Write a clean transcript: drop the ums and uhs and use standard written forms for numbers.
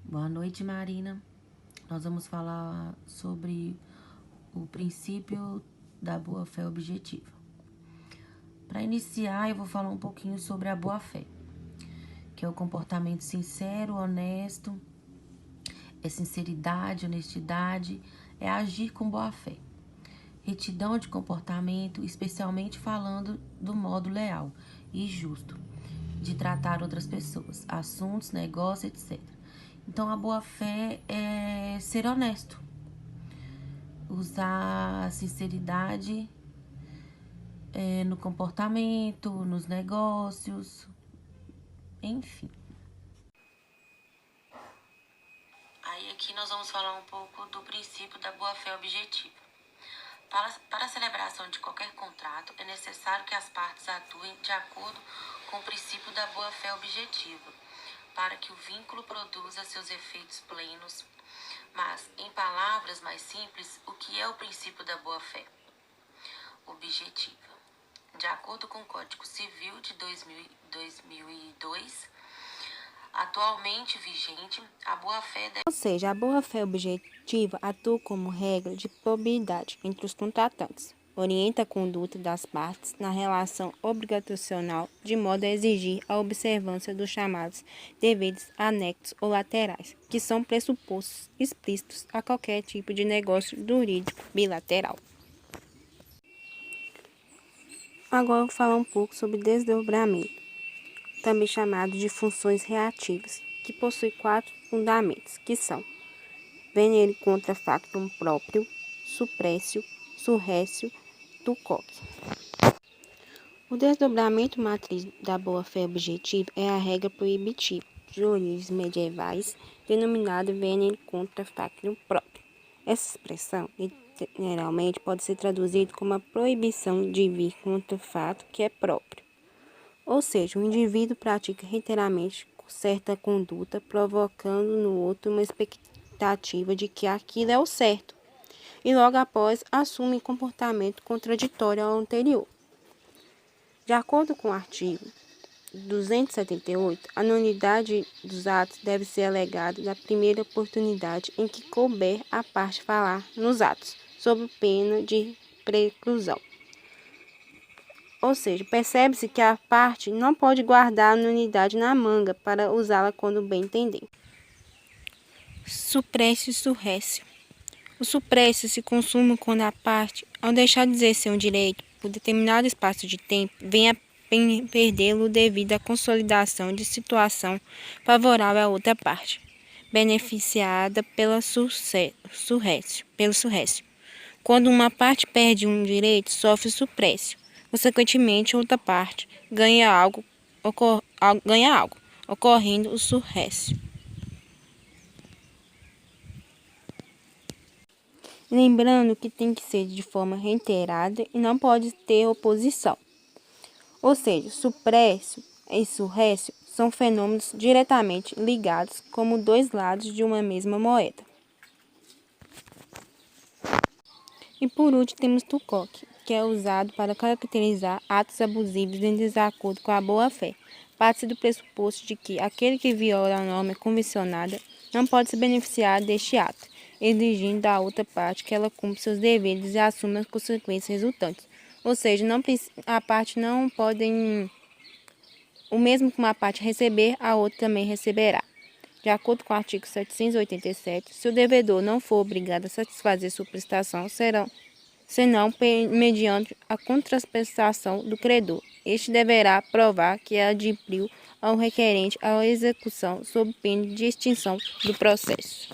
Boa noite, Marina. Nós vamos falar sobre o princípio da boa-fé objetiva. Para iniciar, eu vou falar um pouquinho sobre a boa-fé, que é o comportamento sincero, honesto, é sinceridade, honestidade, é agir com boa-fé. Retidão de comportamento, especialmente falando do modo leal e justo de tratar outras pessoas, assuntos, negócios, etc. Então, a boa-fé é ser honesto, usar a sinceridade no comportamento, nos negócios, enfim. Aí aqui nós vamos falar um pouco do princípio da boa-fé objetiva. Para a celebração de qualquer contrato, é necessário que as partes atuem de acordo com o princípio da boa-fé objetiva, para que o vínculo produza seus efeitos plenos. Mas, em palavras mais simples, o que é o princípio da boa-fé objetiva? De acordo com o Código Civil de 2002, atualmente vigente, a boa-fé deve... Ou seja, a boa-fé objetiva atua como regra de probidade entre os contratantes, orienta a conduta das partes na relação obrigacional de modo a exigir a observância dos chamados deveres anexos ou laterais, que são pressupostos explícitos a qualquer tipo de negócio jurídico bilateral. Agora eu vou falar um pouco sobre desdobramento, também chamado de funções reativas, que possui 4 fundamentos, que são venere contra factum próprio, suppressio, surressio, tucoque. O desdobramento matriz da boa-fé objetiva é a regra proibitiva de origens medievais, denominada venere contra factum próprio. Essa expressão, generalmente, pode ser traduzida como a proibição de vir contra o fato que é próprio. Ou seja, o indivíduo pratica reiteradamente certa conduta, provocando no outro uma expectativa de que aquilo é o certo, e logo após assume comportamento contraditório ao anterior. De acordo com o artigo 278, a nulidade dos atos deve ser alegada na primeira oportunidade em que couber a parte falar nos atos, sob pena de preclusão. Ou seja, percebe-se que a parte não pode guardar a nulidade na manga para usá-la quando bem entender. Suppressio e surressio. O suppressio se consuma quando a parte, ao deixar de exercer um direito por determinado espaço de tempo, vem a perdê-lo devido à consolidação de situação favorável à outra parte, beneficiada pelo surressio. Quando uma parte perde um direito, sofre suppressio. Consequentemente, outra parte ganha algo, ocorrendo o surressio. Lembrando que tem que ser de forma reiterada e não pode ter oposição. Ou seja, suppressio e surressio são fenômenos diretamente ligados como dois lados de uma mesma moeda. E por último temos tucoque, que é usado para caracterizar atos abusivos em desacordo com a boa-fé. Parte-se do pressuposto de que aquele que viola a norma convencionada não pode se beneficiar deste ato, exigindo da outra parte que ela cumpra seus deveres e assuma as consequências resultantes. Ou seja, a parte não pode, o mesmo que uma parte receber, a outra também receberá. De acordo com o artigo 787, se o devedor não for obrigado a satisfazer sua prestação, senão mediante a contraprestação do credor. Este deverá provar que adimpliu ao requerente a execução sob pena de extinção do processo.